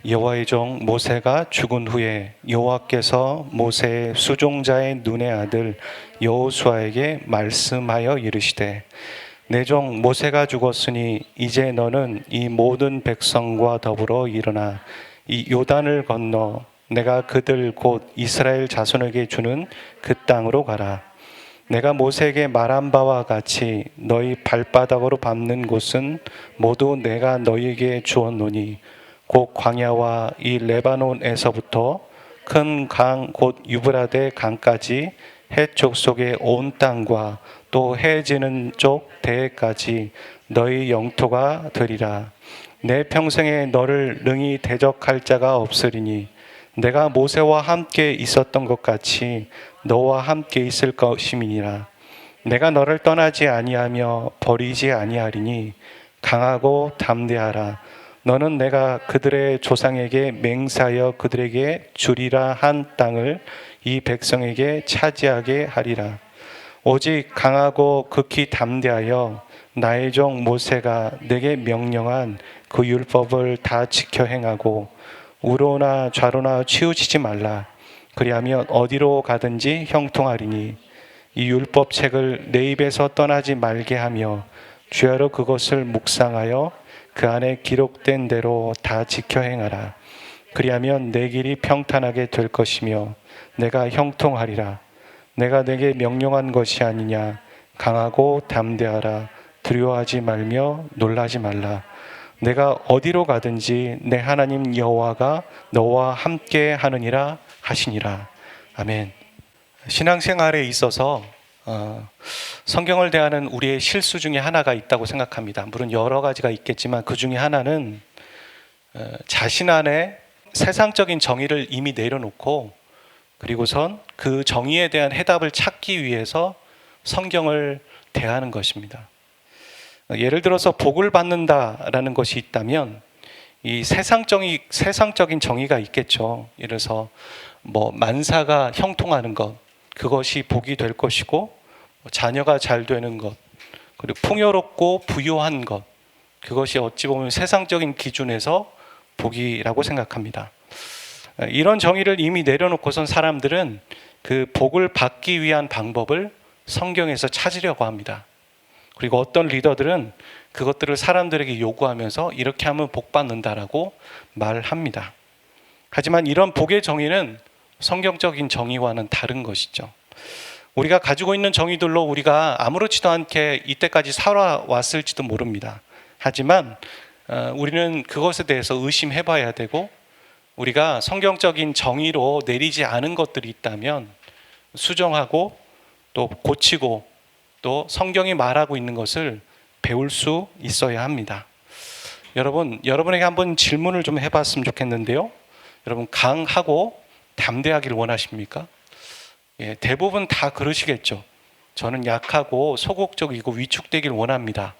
여호와의 종 모세가 죽은 후에 여호와께서 모세의 수종자의 눈의 아들 여호수아에게 말씀하여 이르시되 내 종 모세가 죽었으니 이제 너는 이 모든 백성과 더불어 일어나 이 요단을 건너 내가 그들 곧 이스라엘 자손에게 주는 그 땅으로 가라. 내가 모세에게 말한 바와 같이 너희 발바닥으로 밟는 곳은 모두 내가 너희에게 주었노니 곧 광야와 이 레바논에서부터 큰 강 곧 유브라데 강까지 해쪽 속의 온 땅과 또 해지는 쪽 대해까지 너희 영토가 되리라. 내 평생에 너를 능히 대적할 자가 없으리니 내가 모세와 함께 있었던 것 같이 너와 함께 있을 것임이니라. 내가 너를 떠나지 아니하며 버리지 아니하리니 강하고 담대하라. 너는 내가 그들의 조상에게 맹세하여 그들에게 주리라 한 땅을 이 백성에게 차지하게 하리라. 오직 강하고 극히 담대하여 나의 종 모세가 내게 명령한 그 율법을 다 지켜 행하고 우로나 좌로나 치우치지 말라. 그리하면 어디로 가든지 형통하리니 이 율법책을 내 입에서 떠나지 말게 하며 주야로 그것을 묵상하여 그 안에 기록된 대로 다 지켜 행하라. 그리하면 내 길이 평탄하게 될 것이며 내가 형통하리라. 내가 내게 명령한 것이 아니냐. 강하고 담대하라. 두려워하지 말며 놀라지 말라. 내가 어디로 가든지 내 하나님 여호와가 너와 함께 하느니라 하시니라. 아멘. 신앙생활에 있어서 성경을 대하는 우리의 실수 중에 하나가 있다고 생각합니다. 물론 여러 가지가 있겠지만 그 중에 하나는 자신 안에 세상적인 정의를 이미 내려놓고 그리고선 그 정의에 대한 해답을 찾기 위해서 성경을 대하는 것입니다. 예를 들어서 복을 받는다라는 것이 있다면 이 세상적인 정의가 있겠죠. 예를 들어서 만사가 형통하는 것, 그것이 복이 될 것이고 자녀가 잘 되는 것, 그리고 풍요롭고 부유한 것, 그것이 어찌 보면 세상적인 기준에서 복이라고 생각합니다. 이런 정의를 이미 내려놓고선 사람들은 그 복을 받기 위한 방법을 성경에서 찾으려고 합니다. 그리고 어떤 리더들은 그것들을 사람들에게 요구하면서 이렇게 하면 복 받는다라고 말합니다. 하지만 이런 복의 정의는 성경적인 정의와는 다른 것이죠. 우리가 가지고 있는 정의들로 우리가 아무렇지도 않게 이때까지 살아왔을지도 모릅니다. 하지만 우리는 그것에 대해서 의심해 봐야 되고 우리가 성경적인 정의로 내리지 않은 것들이 있다면 수정하고 또 고치고 또 성경이 말하고 있는 것을 배울 수 있어야 합니다. 여러분에게 한번 질문을 좀 해봤으면 좋겠는데요. 여러분 강하고 담대하기를 원하십니까? 예, 대부분 다 그러시겠죠. 저는 약하고 소극적이고 위축되기를 원합니다.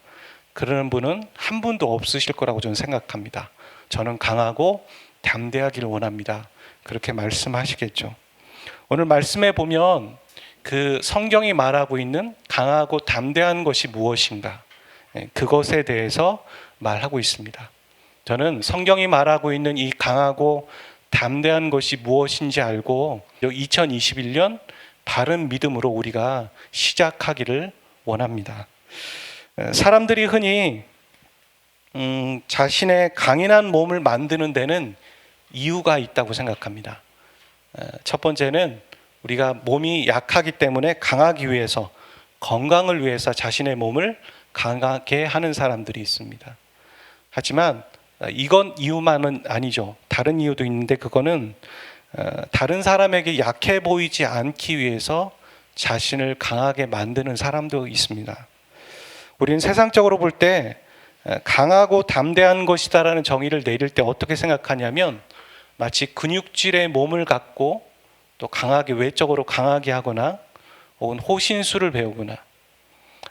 그러는 분은 한 분도 없으실 거라고 저는 생각합니다. 저는 강하고 담대하기를 원합니다. 그렇게 말씀하시겠죠. 오늘 말씀에 보면 그 성경이 말하고 있는 강하고 담대한 것이 무엇인가? 그것에 대해서 말하고 있습니다. 저는 성경이 말하고 있는 이 강하고 담대한 것이 무엇인지 알고 2021년 바른 믿음으로 우리가 시작하기를 원합니다. 사람들이 흔히 자신의 강인한 몸을 만드는 데는 이유가 있다고 생각합니다. 첫 번째는 우리가 몸이 약하기 때문에 강하기 위해서, 건강을 위해서 자신의 몸을 강하게 하는 사람들이 있습니다. 하지만 이건 이유만은 아니죠. 다른 이유도 있는데 그거는 다른 사람에게 약해 보이지 않기 위해서 자신을 강하게 만드는 사람도 있습니다. 우리는 세상적으로 볼 때 강하고 담대한 것이다라는 정의를 내릴 때 어떻게 생각하냐면 마치 근육질의 몸을 갖고 또 강하게 외적으로 강하게 하거나 혹은 호신술을 배우거나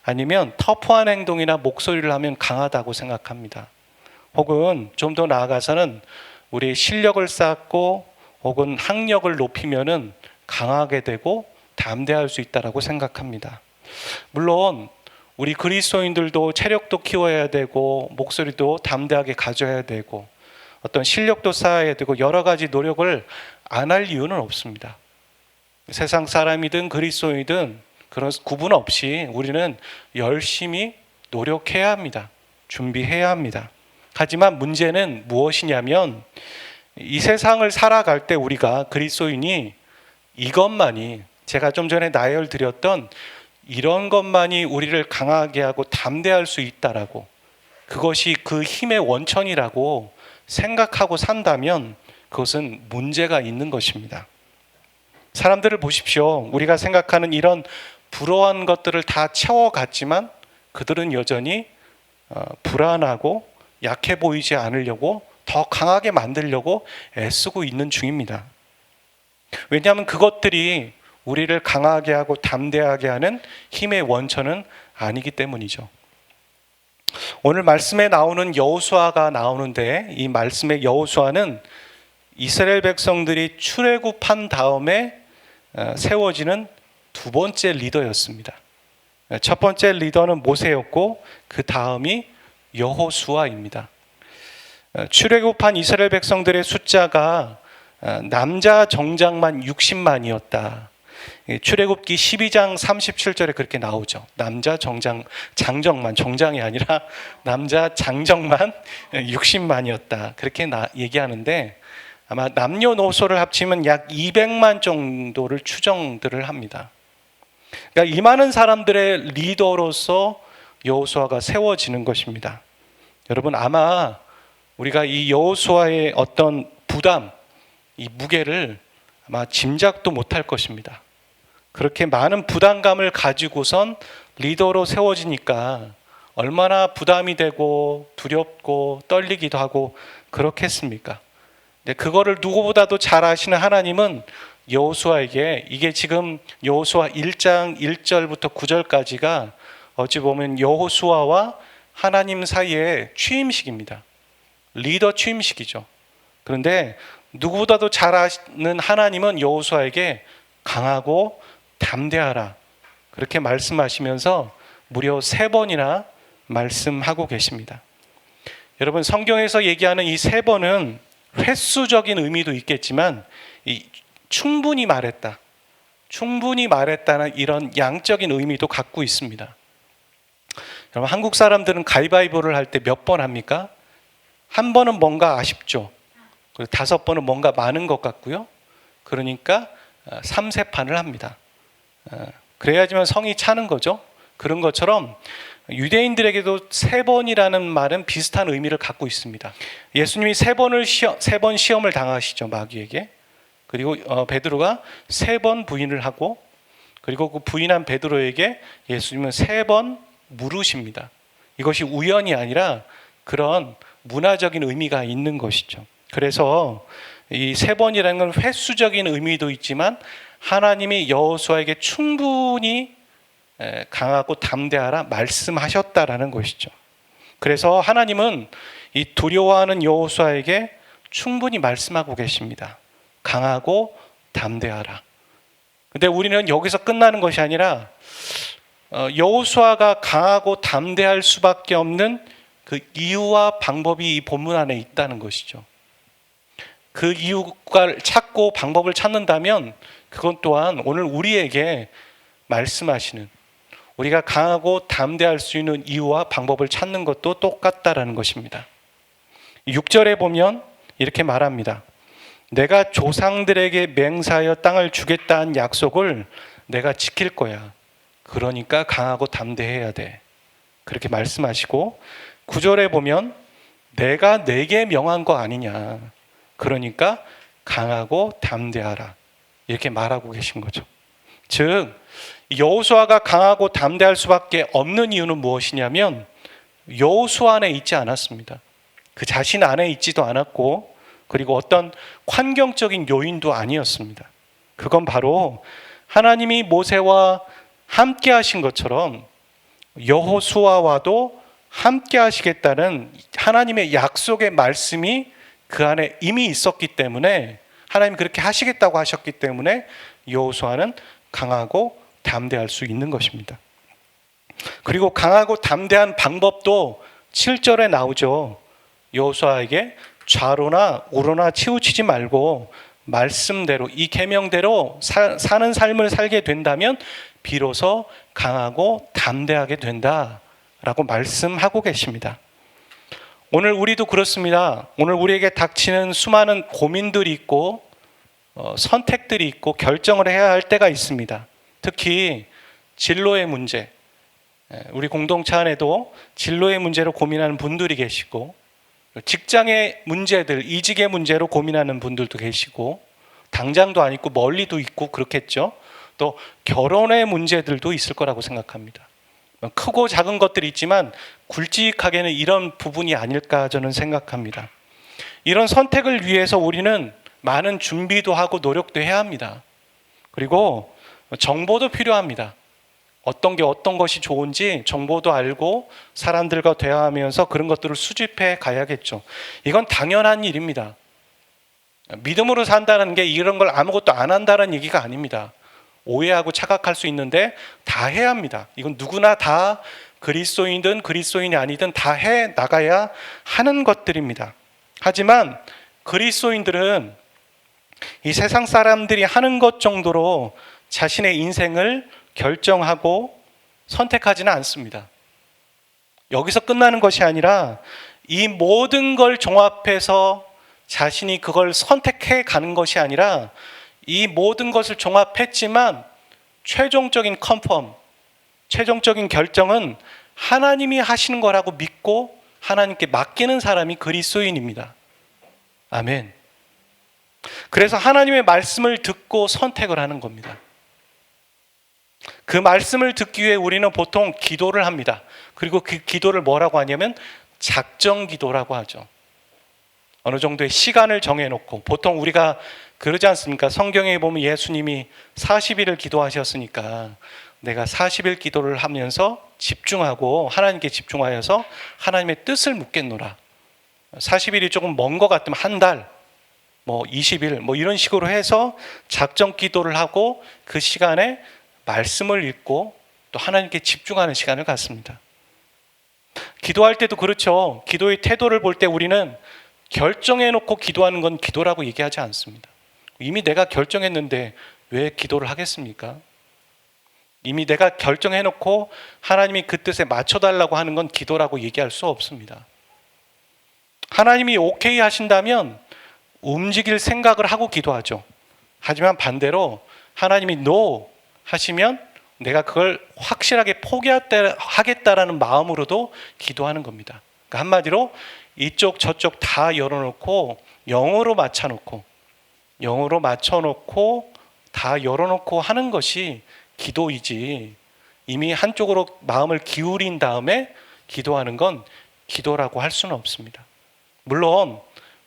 아니면 터프한 행동이나 목소리를 하면 강하다고 생각합니다. 혹은 좀 더 나아가서는 우리의 실력을 쌓고 혹은 학력을 높이면은 강하게 되고 담대할 수 있다라고 생각합니다. 물론 우리 그리스도인들도 체력도 키워야 되고 목소리도 담대하게 가져야 되고 어떤 실력도 쌓아야 되고 여러 가지 노력을 안 할 이유는 없습니다. 세상 사람이든 그리스도인이든 그런 구분 없이 우리는 열심히 노력해야 합니다. 준비해야 합니다. 하지만 문제는 무엇이냐면 이 세상을 살아갈 때 우리가 그리스도인이 이것만이, 제가 좀 전에 나열드렸던 이런 것만이 우리를 강하게 하고 담대할 수 있다라고, 그것이 그 힘의 원천이라고 생각하고 산다면 그것은 문제가 있는 것입니다. 사람들을 보십시오. 우리가 생각하는 이런 불우한 것들을 다 채워갔지만 그들은 여전히 불안하고 약해 보이지 않으려고 더 강하게 만들려고 애쓰고 있는 중입니다. 왜냐하면 그것들이 우리를 강하게 하고 담대하게 하는 힘의 원천은 아니기 때문이죠. 오늘 말씀에 나오는 여호수아가 나오는데, 이 말씀의 여호수아는 이스라엘 백성들이 출애굽한 다음에 세워지는 두 번째 리더였습니다. 첫 번째 리더는 모세였고 그 다음이 여호수아입니다. 출애굽한 이스라엘 백성들의 숫자가 남자 정장만 60만이었다. 출애굽기 12장 37절에 그렇게 나오죠. 남자 장정만, 정장이 아니라 남자 장정만 60만이었다. 그렇게 얘기하는데 아마 남녀노소를 합치면 약 200만 정도를 추정들을 합니다. 그러니까 이 많은 사람들의 리더로서 여호수아가 세워지는 것입니다. 여러분, 아마 우리가 이 여호수아의 어떤 부담, 이 무게를 아마 짐작도 못할 것입니다. 그렇게 많은 부담감을 가지고선 리더로 세워지니까 얼마나 부담이 되고 두렵고 떨리기도 하고 그렇겠습니까? 근데 그거를 누구보다도 잘 아시는 하나님은 여호수아에게, 이게 지금 여호수아 1장 1절부터 9절까지가 어찌 보면 여호수아와 하나님 사이의 취임식입니다. 리더 취임식이죠. 그런데 누구보다도 잘 아는 하나님은 여호수아에게 강하고 담대하라, 그렇게 말씀하시면서 무려 3번이나 말씀하고 계십니다. 여러분, 성경에서 얘기하는 이 3번은 횟수적인 의미도 있겠지만 충분히 말했다는 이런 양적인 의미도 갖고 있습니다. 여러분, 한국 사람들은 가위바위보를 할 때 몇 번 합니까? 한 번은 뭔가 아쉽죠. 그리고 5번은 뭔가 많은 것 같고요. 그러니까 3세판을 합니다. 그래야지만 성이 차는 거죠. 그런 것처럼 유대인들에게도 3번이라는 말은 비슷한 의미를 갖고 있습니다. 예수님이 3번 시험을 당하시죠, 마귀에게. 그리고 베드로가 3번 부인을 하고, 그리고 그 부인한 베드로에게 예수님은 3번 물으십니다. 이것이 우연이 아니라 그런 문화적인 의미가 있는 것이죠. 그래서 이 3번이라는 건 횟수적인 의미도 있지만 하나님이 여호수아에게 충분히 강하고 담대하라 말씀하셨다라는 것이죠. 그래서 하나님은 이 두려워하는 여호수아에게 충분히 말씀하고 계십니다. 강하고 담대하라. 근데 우리는 여기서 끝나는 것이 아니라 여호수아가 강하고 담대할 수밖에 없는 그 이유와 방법이 이 본문 안에 있다는 것이죠. 그 이유를 찾고 방법을 찾는다면 그건 또한 오늘 우리에게 말씀하시는, 우리가 강하고 담대할 수 있는 이유와 방법을 찾는 것도 똑같다라는 것입니다. 6절에 보면 이렇게 말합니다. 내가 조상들에게 맹세하여 땅을 주겠다는 약속을 내가 지킬 거야. 그러니까 강하고 담대해야 돼. 그렇게 말씀하시고 9절에 보면 내가 내게 명한 거 아니냐. 그러니까 강하고 담대하라. 이렇게 말하고 계신 거죠. 즉 여호수아가 강하고 담대할 수밖에 없는 이유는 무엇이냐면 여호수아 안에 있지 않았습니다. 그 자신 안에 있지도 않았고, 그리고 어떤 환경적인 요인도 아니었습니다. 그건 바로 하나님이 모세와 함께 하신 것처럼 여호수아와도 함께 하시겠다는 하나님의 약속의 말씀이 그 안에 이미 있었기 때문에, 하나님이 그렇게 하시겠다고 하셨기 때문에 여호수아는 강하고 담대할 수 있는 것입니다. 그리고 강하고 담대한 방법도 7절에 나오죠. 여호수아에게 좌로나 우로나 치우치지 말고 말씀대로 이 계명대로 사는 삶을 살게 된다면 비로소 강하고 담대하게 된다라고 말씀하고 계십니다. 오늘 우리도 그렇습니다. 오늘 우리에게 닥치는 수많은 고민들이 있고 선택들이 있고 결정을 해야 할 때가 있습니다. 특히 진로의 문제, 우리 공동체 안에도 진로의 문제로 고민하는 분들이 계시고 직장의 문제들, 이직의 문제로 고민하는 분들도 계시고 당장도 아니고 멀리도 있고 그렇겠죠. 또 결혼의 문제들도 있을 거라고 생각합니다. 크고 작은 것들이 있지만 굵직하게는 이런 부분이 아닐까 저는 생각합니다. 이런 선택을 위해서 우리는 많은 준비도 하고 노력도 해야 합니다. 그리고 정보도 필요합니다. 어떤 것이 좋은지 정보도 알고 사람들과 대화하면서 그런 것들을 수집해 가야겠죠. 이건 당연한 일입니다. 믿음으로 산다는 게 이런 걸 아무것도 안 한다는 얘기가 아닙니다. 오해하고 착각할 수 있는데 다 해야 합니다. 이건 누구나 다 그리스도인이든 그리스도인이 아니든 다 해 나가야 하는 것들입니다. 하지만 그리스도인들은 이 세상 사람들이 하는 것 정도로 자신의 인생을 결정하고 선택하지는 않습니다. 여기서 끝나는 것이 아니라 이 모든 걸 종합해서 자신이 그걸 선택해 가는 것이 아니라 이 모든 것을 종합했지만 최종적인 컨펌, 최종적인 결정은 하나님이 하시는 거라고 믿고 하나님께 맡기는 사람이 그리스도인입니다. 아멘. 그래서 하나님의 말씀을 듣고 선택을 하는 겁니다. 그 말씀을 듣기 위해 우리는 보통 기도를 합니다. 그리고 그 기도를 뭐라고 하냐면 작정 기도라고 하죠. 어느 정도의 시간을 정해놓고, 보통 우리가 그러지 않습니까? 성경에 보면 예수님이 40일을 기도하셨으니까 내가 40일 기도를 하면서 집중하고 하나님께 집중하여서 하나님의 뜻을 묻겠노라. 40일이 조금 먼 것 같으면 한 달, 20일 이런 식으로 해서 작정 기도를 하고 그 시간에 말씀을 읽고 또 하나님께 집중하는 시간을 갖습니다. 기도할 때도 그렇죠. 기도의 태도를 볼 때 우리는 결정해놓고 기도하는 건 기도라고 얘기하지 않습니다. 이미 내가 결정했는데 왜 기도를 하겠습니까? 이미 내가 결정해놓고 하나님이 그 뜻에 맞춰달라고 하는 건 기도라고 얘기할 수 없습니다. 하나님이 오케이 하신다면 움직일 생각을 하고 기도하죠. 하지만 반대로 하나님이 노 하시면 내가 그걸 확실하게 포기하겠다라는 마음으로도 기도하는 겁니다. 그러니까 한마디로 이쪽 저쪽 다 열어놓고 영으로 맞춰놓고 다 열어놓고 하는 것이 기도이지, 이미 한쪽으로 마음을 기울인 다음에 기도하는 건 기도라고 할 수는 없습니다. 물론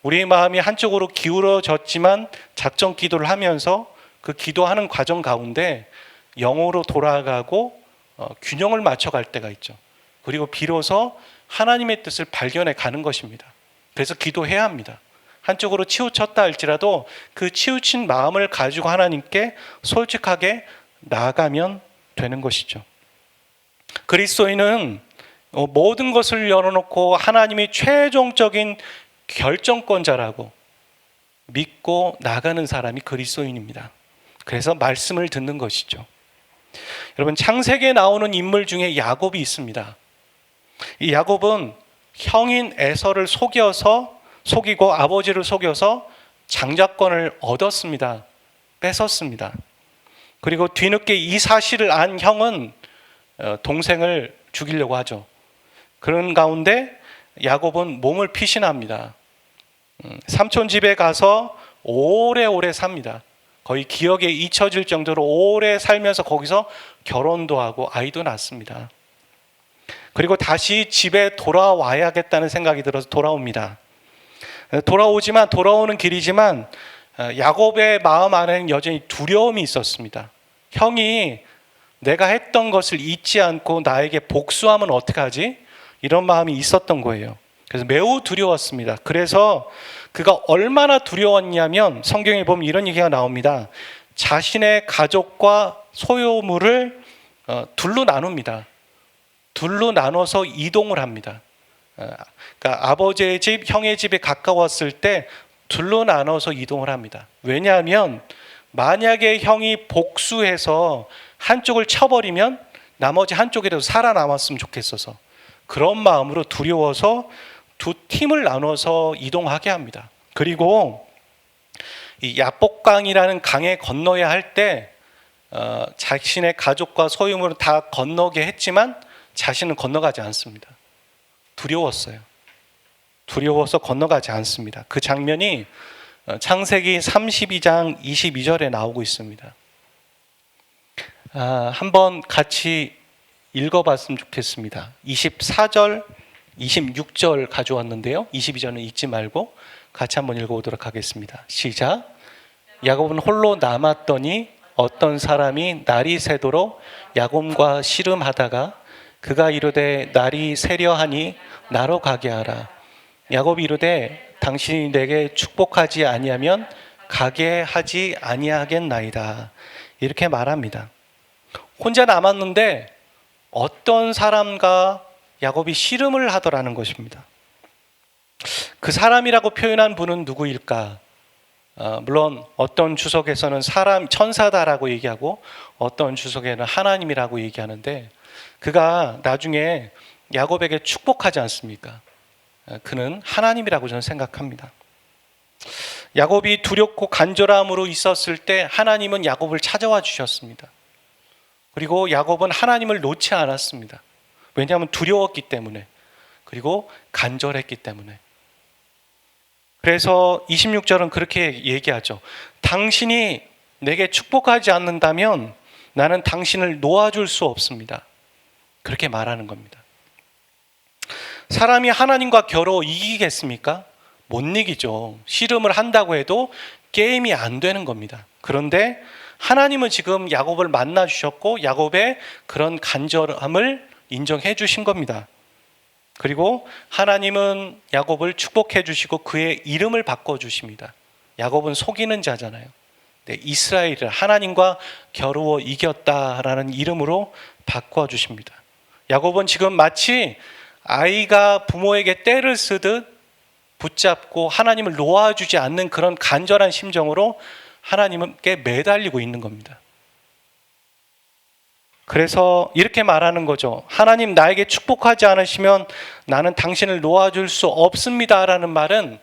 우리의 마음이 한쪽으로 기울어졌지만 작정 기도를 하면서 그 기도하는 과정 가운데 영으로 돌아가고 균형을 맞춰갈 때가 있죠. 그리고 비로소 하나님의 뜻을 발견해 가는 것입니다. 그래서 기도해야 합니다. 한쪽으로 치우쳤다 할지라도 그 치우친 마음을 가지고 하나님께 솔직하게 나아가면 되는 것이죠. 그리스도인은 모든 것을 열어놓고 하나님이 최종적인 결정권자라고 믿고 나가는 사람이 그리스도인입니다. 그래서 말씀을 듣는 것이죠. 여러분, 창세기에 나오는 인물 중에 야곱이 있습니다. 이 야곱은 형인 에서를 속이고 아버지를 속여서 장자권을 얻었습니다. 뺏었습니다. 그리고 뒤늦게 이 사실을 안 형은 동생을 죽이려고 하죠. 그런 가운데 야곱은 몸을 피신합니다. 삼촌 집에 가서 오래오래 삽니다. 거의 기억에 잊혀질 정도로 오래 살면서 거기서 결혼도 하고 아이도 낳습니다. 그리고 다시 집에 돌아와야겠다는 생각이 들어서 돌아옵니다. 돌아오는 길이지만 야곱의 마음 안에는 여전히 두려움이 있었습니다. 형이 내가 했던 것을 잊지 않고 나에게 복수하면 어떡하지? 이런 마음이 있었던 거예요. 그래서 매우 두려웠습니다. 그래서 그가 얼마나 두려웠냐면 성경에 보면 이런 얘기가 나옵니다. 자신의 가족과 소유물을 둘로 나눕니다. 둘로 나눠서 이동을 합니다. 그러니까 아버지의 집, 형의 집에 가까웠을 때 둘로 나눠서 이동을 합니다. 왜냐하면 만약에 형이 복수해서 한쪽을 쳐버리면 나머지 한쪽이라도 살아남았으면 좋겠어서 그런 마음으로 두려워서 두 팀을 나눠서 이동하게 합니다. 그리고 이 야복강이라는 강에 건너야 할 때 자신의 가족과 소유물을 다 건너게 했지만 자신은 건너가지 않습니다. 두려웠어요. 두려워서 건너가지 않습니다. 그 장면이 창세기 32장 22절에 나오고 있습니다. 한번 같이 읽어봤으면 좋겠습니다. 24절, 26절 가져왔는데요. 22절은 잊지 말고 같이 한번 읽어보도록 하겠습니다. 시작. 야곱은 홀로 남았더니 어떤 사람이 날이 새도록 야곱과 씨름하다가 그가 이르되 날이 새려하니 나로 가게 하라. 야곱이 이르되 당신이 내게 축복하지 아니하면 가게 하지 아니하겠나이다. 이렇게 말합니다. 혼자 남았는데 어떤 사람과 야곱이 씨름을 하더라는 것입니다. 그 사람이라고 표현한 분은 누구일까? 물론 어떤 주석에서는 사람, 천사다라고 얘기하고 어떤 주석에는 하나님이라고 얘기하는데 그가 나중에 야곱에게 축복하지 않습니까? 그는 하나님이라고 저는 생각합니다. 야곱이 두렵고 간절함으로 있었을 때 하나님은 야곱을 찾아와 주셨습니다. 그리고 야곱은 하나님을 놓지 않았습니다. 왜냐하면 두려웠기 때문에, 그리고 간절했기 때문에. 그래서 26절은 그렇게 얘기하죠. 당신이 내게 축복하지 않는다면 나는 당신을 놓아줄 수 없습니다. 그렇게 말하는 겁니다. 사람이 하나님과 겨뤄 이기겠습니까? 못 이기죠. 씨름을 한다고 해도 게임이 안 되는 겁니다. 그런데 하나님은 지금 야곱을 만나 주셨고 야곱의 그런 간절함을 인정해 주신 겁니다. 그리고 하나님은 야곱을 축복해 주시고 그의 이름을 바꿔 주십니다. 야곱은 속이는 자잖아요. 네, 이스라엘을 하나님과 겨루어 이겼다라는 이름으로 바꿔 주십니다. 야곱은 지금 마치 아이가 부모에게 떼를 쓰듯 붙잡고 하나님을 놓아주지 않는 그런 간절한 심정으로 하나님께 매달리고 있는 겁니다. 그래서 이렇게 말하는 거죠. 하나님 나에게 축복하지 않으시면 나는 당신을 놓아줄 수 없습니다라는 말은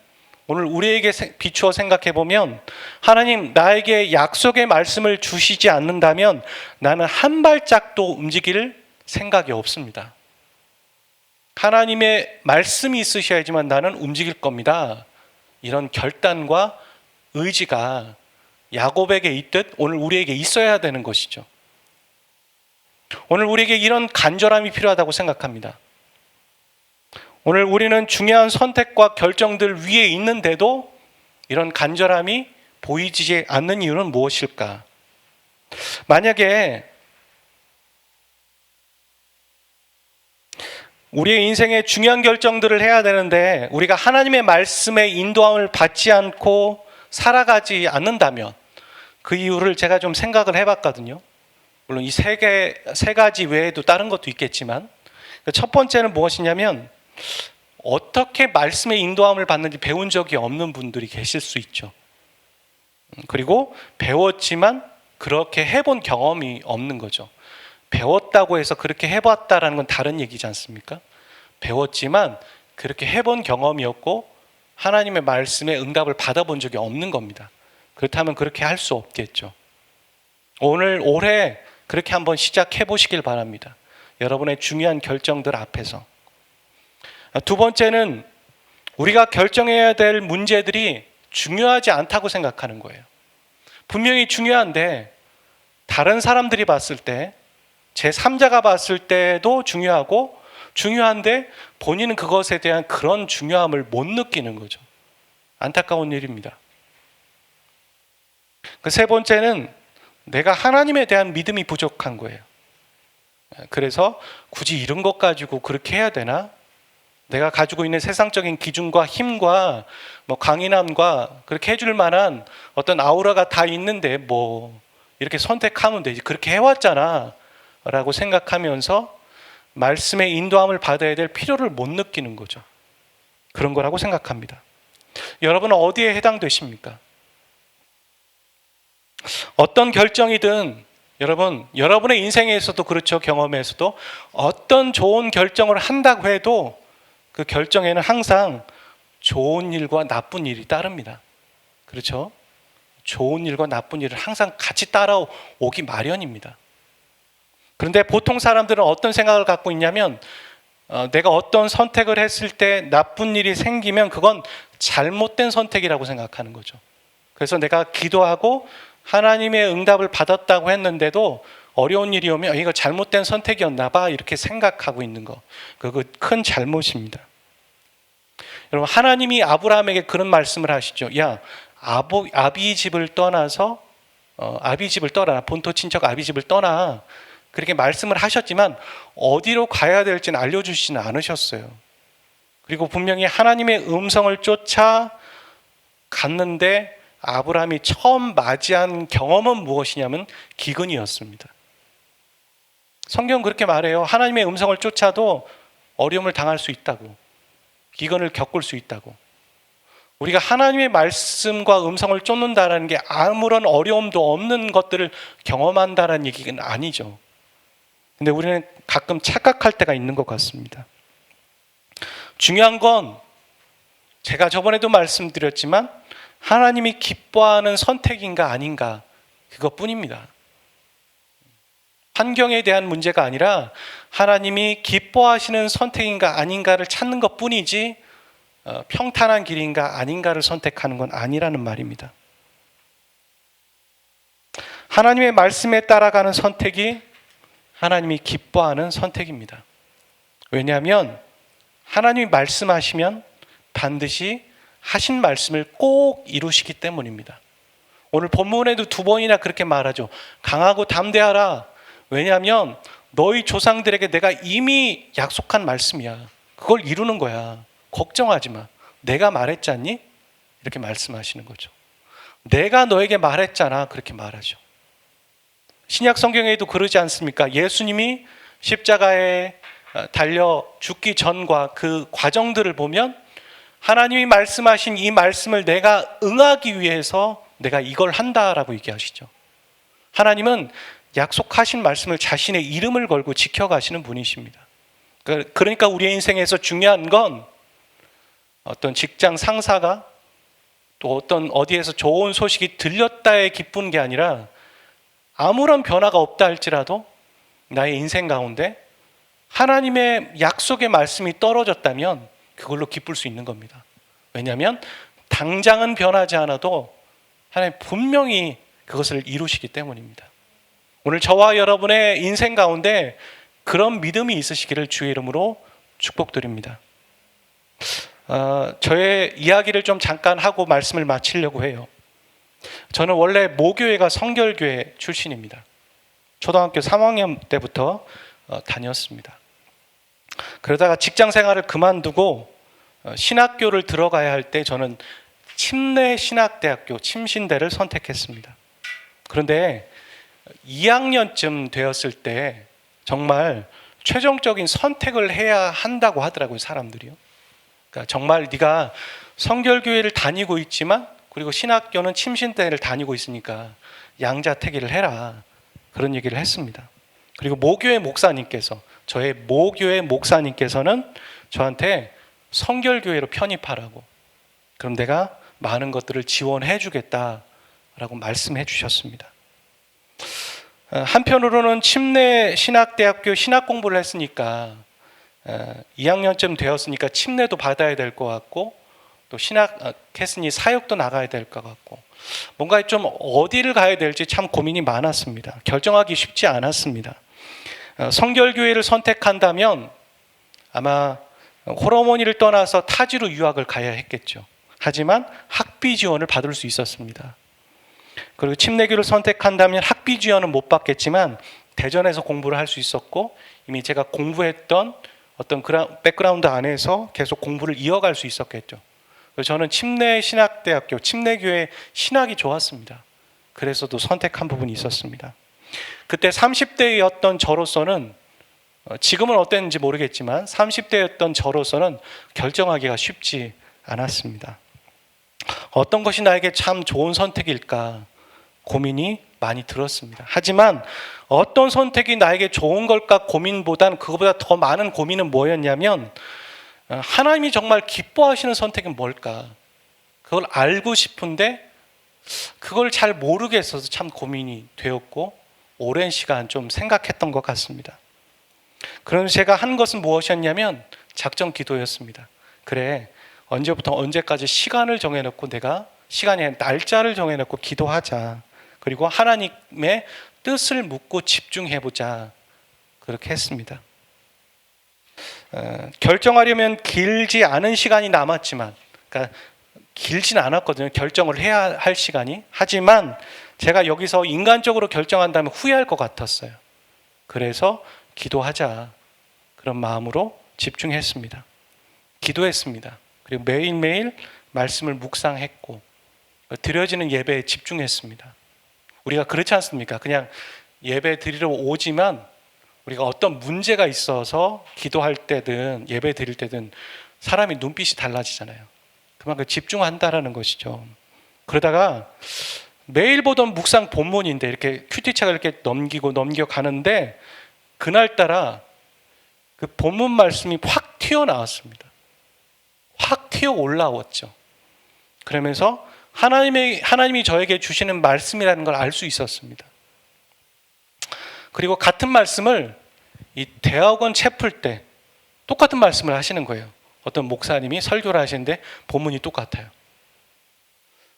오늘 우리에게 비추어 생각해 보면 하나님 나에게 약속의 말씀을 주시지 않는다면 나는 한 발짝도 움직일 생각이 없습니다. 하나님의 말씀이 있으셔야지만 나는 움직일 겁니다. 이런 결단과 의지가 야곱에게 있듯 오늘 우리에게 있어야 되는 것이죠. 오늘 우리에게 이런 간절함이 필요하다고 생각합니다. 오늘 우리는 중요한 선택과 결정들 위에 있는데도 이런 간절함이 보이지 않는 이유는 무엇일까? 만약에 우리의 인생에 중요한 결정들을 해야 되는데 우리가 하나님의 말씀의 인도함을 받지 않고 살아가지 않는다면 그 이유를 제가 좀 생각을 해봤거든요. 물론 이 세 가지 외에도 다른 것도 있겠지만 첫 번째는 무엇이냐면 어떻게 말씀의 인도함을 받는지 배운 적이 없는 분들이 계실 수 있죠. 그리고 배웠지만 그렇게 해본 경험이 없는 거죠. 배웠다고 해서 그렇게 해봤다라는 건 다른 얘기지 않습니까? 배웠지만 그렇게 해본 경험이 없고 하나님의 말씀에 응답을 받아본 적이 없는 겁니다. 그렇다면 그렇게 할 수 없겠죠. 올해 그렇게 한번 시작해 보시길 바랍니다. 여러분의 중요한 결정들 앞에서. 두 번째는 우리가 결정해야 될 문제들이 중요하지 않다고 생각하는 거예요. 분명히 중요한데 다른 사람들이 봤을 때 제3자가 봤을 때도 중요한데 본인은 그것에 대한 그런 중요함을 못 느끼는 거죠. 안타까운 일입니다. 그 세 번째는 내가 하나님에 대한 믿음이 부족한 거예요. 그래서 굳이 이런 것 가지고 그렇게 해야 되나? 내가 가지고 있는 세상적인 기준과 힘과 강인함과 그렇게 해줄 만한 어떤 아우라가 다 있는데 이렇게 선택하면 되지. 그렇게 해왔잖아 라고 생각하면서 말씀의 인도함을 받아야 될 필요를 못 느끼는 거죠. 그런 거라고 생각합니다. 여러분은 어디에 해당되십니까? 어떤 결정이든 여러분의 인생에서도 그렇죠. 경험에서도 어떤 좋은 결정을 한다고 해도 그 결정에는 항상 좋은 일과 나쁜 일이 따릅니다. 그렇죠? 좋은 일과 나쁜 일을 항상 같이 따라오기 마련입니다. 그런데 보통 사람들은 어떤 생각을 갖고 있냐면 내가 어떤 선택을 했을 때 나쁜 일이 생기면 그건 잘못된 선택이라고 생각하는 거죠. 그래서 내가 기도하고 하나님의 응답을 받았다고 했는데도 어려운 일이 오면 이거 잘못된 선택이었나 봐 이렇게 생각하고 있는 거, 그거 큰 잘못입니다. 여러분, 하나님이 아브라함에게 그런 말씀을 하시죠. 야, 아비 집을 떠나서 아비 집을 떠나, 본토 친척 아비 집을 떠나, 그렇게 말씀을 하셨지만 어디로 가야 될지는 알려주시지는 않으셨어요. 그리고 분명히 하나님의 음성을 쫓아 갔는데 아브라함이 처음 맞이한 경험은 무엇이냐면 기근이었습니다. 성경은 그렇게 말해요. 하나님의 음성을 쫓아도 어려움을 당할 수 있다고, 기근을 겪을 수 있다고. 우리가 하나님의 말씀과 음성을 쫓는다는 게 아무런 어려움도 없는 것들을 경험한다는 얘기는 아니죠. 근데 우리는 가끔 착각할 때가 있는 것 같습니다. 중요한 건 제가 저번에도 말씀드렸지만 하나님이 기뻐하는 선택인가 아닌가, 그것뿐입니다. 환경에 대한 문제가 아니라 하나님이 기뻐하시는 선택인가 아닌가를 찾는 것뿐이지 평탄한 길인가 아닌가를 선택하는 건 아니라는 말입니다. 하나님의 말씀에 따라가는 선택이 하나님이 기뻐하는 선택입니다. 왜냐하면 하나님이 말씀하시면 반드시 하신 말씀을 꼭 이루시기 때문입니다. 오늘 본문에도 2번이나 그렇게 말하죠. 강하고 담대하라. 왜냐하면 너희 조상들에게 내가 이미 약속한 말씀이야. 그걸 이루는 거야. 걱정하지 마. 내가 말했잖니? 이렇게 말씀하시는 거죠. 내가 너에게 말했잖아. 그렇게 말하죠. 신약 성경에도 그러지 않습니까? 예수님이 십자가에 달려 죽기 전과 그 과정들을 보면 하나님이 말씀하신 이 말씀을 내가 응하기 위해서 내가 이걸 한다라고 얘기하시죠. 하나님은 약속하신 말씀을 자신의 이름을 걸고 지켜가시는 분이십니다. 그러니까 우리의 인생에서 중요한 건 어떤 직장 상사가 또 어떤 어디에서 좋은 소식이 들렸다에 기쁜 게 아니라 아무런 변화가 없다 할지라도 나의 인생 가운데 하나님의 약속의 말씀이 떨어졌다면 그걸로 기쁠 수 있는 겁니다. 왜냐하면 당장은 변하지 않아도 하나님 분명히 그것을 이루시기 때문입니다. 오늘 저와 여러분의 인생 가운데 그런 믿음이 있으시기를 주의 이름으로 축복드립니다. 저의 이야기를 좀 잠깐 하고 말씀을 마치려고 해요. 저는 원래 모교회가 성결교회 출신입니다. 초등학교 3학년 때부터 다녔습니다. 그러다가 직장 생활을 그만두고 신학교를 들어가야 할 때 저는 침례신학대학교 침신대를 선택했습니다. 그런데 2학년쯤 되었을 때 정말 최종적인 선택을 해야 한다고 하더라고요, 사람들이요. 그러니까 정말 네가 성결교회를 다니고 있지만 그리고 신학교는 침신대를 다니고 있으니까 양자택일을 해라, 그런 얘기를 했습니다. 그리고 모교회 목사님께서, 저의 모교회 목사님께서는 저한테 성결교회로 편입하라고, 그럼 내가 많은 것들을 지원해 주겠다라고 말씀해 주셨습니다. 한편으로는 침례신학대학교 신학 공부를 했으니까 2학년쯤 되었으니까 침례도 받아야 될 것 같고 또 신학했으니 사역도 나가야 될 것 같고 뭔가 좀 어디를 가야 될지 참 고민이 많았습니다. 결정하기 쉽지 않았습니다. 성결교회를 선택한다면 아마 호러머니를 떠나서 타지로 유학을 가야 했겠죠. 하지만 학비 지원을 받을 수 있었습니다. 그리고 침례교를 선택한다면 학비 지원은 못 받겠지만 대전에서 공부를 할 수 있었고 이미 제가 공부했던 어떤 백그라운드 안에서 계속 공부를 이어갈 수 있었겠죠. 그래서 저는 침례신학대학교, 침례교회 신학이 좋았습니다. 그래서도 선택한 부분이 있었습니다. 그때 30대였던 저로서는 지금은 어땠는지 모르겠지만 30대였던 저로서는 결정하기가 쉽지 않았습니다. 어떤 것이 나에게 참 좋은 선택일까 고민이 많이 들었습니다. 하지만 어떤 선택이 나에게 좋은 걸까 고민보단 그것보다 더 많은 고민은 뭐였냐면 하나님이 정말 기뻐하시는 선택은 뭘까? 그걸 알고 싶은데 그걸 잘 모르겠어서 참 고민이 되었고 오랜 시간 좀 생각했던 것 같습니다. 그러면서 제가 한 것은 무엇이었냐면 작정 기도였습니다. 그래, 언제부터 언제까지 시간을 정해놓고 내가 시간의 날짜를 정해놓고 기도하자. 그리고 하나님의 뜻을 묻고 집중해보자. 그렇게 했습니다. 결정하려면 길지 않은 시간이 남았지만, 그러니까 길진 않았거든요. 결정을 해야 할 시간이. 하지만 제가 여기서 인간적으로 결정한다면 후회할 것 같았어요. 그래서 기도하자. 그런 마음으로 집중했습니다. 기도했습니다. 그리고 매일매일 말씀을 묵상했고 드려지는 예배에 집중했습니다. 우리가 그렇지 않습니까? 그냥 예배 드리러 오지만 우리가 어떤 문제가 있어서 기도할 때든 예배 드릴 때든 사람이 눈빛이 달라지잖아요. 그만큼 집중한다라는 것이죠. 그러다가 매일 보던 묵상 본문인데 이렇게 큐티책을 이렇게 넘겨가는데 그날따라 그 본문 말씀이 확 튀어나왔습니다. 확 튀어 올라왔죠. 그러면서 하나님이 저에게 주시는 말씀이라는 걸 알 수 있었습니다. 그리고 같은 말씀을 이 대학원 채플 때 똑같은 말씀을 하시는 거예요. 어떤 목사님이 설교를 하시는데 본문이 똑같아요.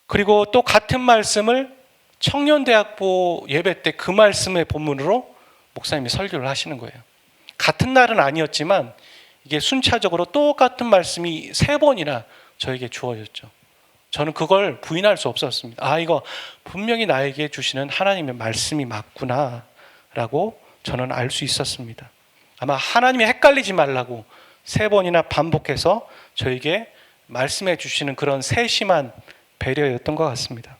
그리고 또 같은 말씀을 청년대학부 예배 때 그 말씀의 본문으로 목사님이 설교를 하시는 거예요. 같은 날은 아니었지만 이게 순차적으로 똑같은 말씀이 3번이나 저에게 주어졌죠. 저는 그걸 부인할 수 없었습니다. 이거 분명히 나에게 주시는 하나님의 말씀이 맞구나 라고 저는 알 수 있었습니다. 아마 하나님이 헷갈리지 말라고 3번이나 반복해서 저에게 말씀해 주시는 그런 세심한 배려였던 것 같습니다.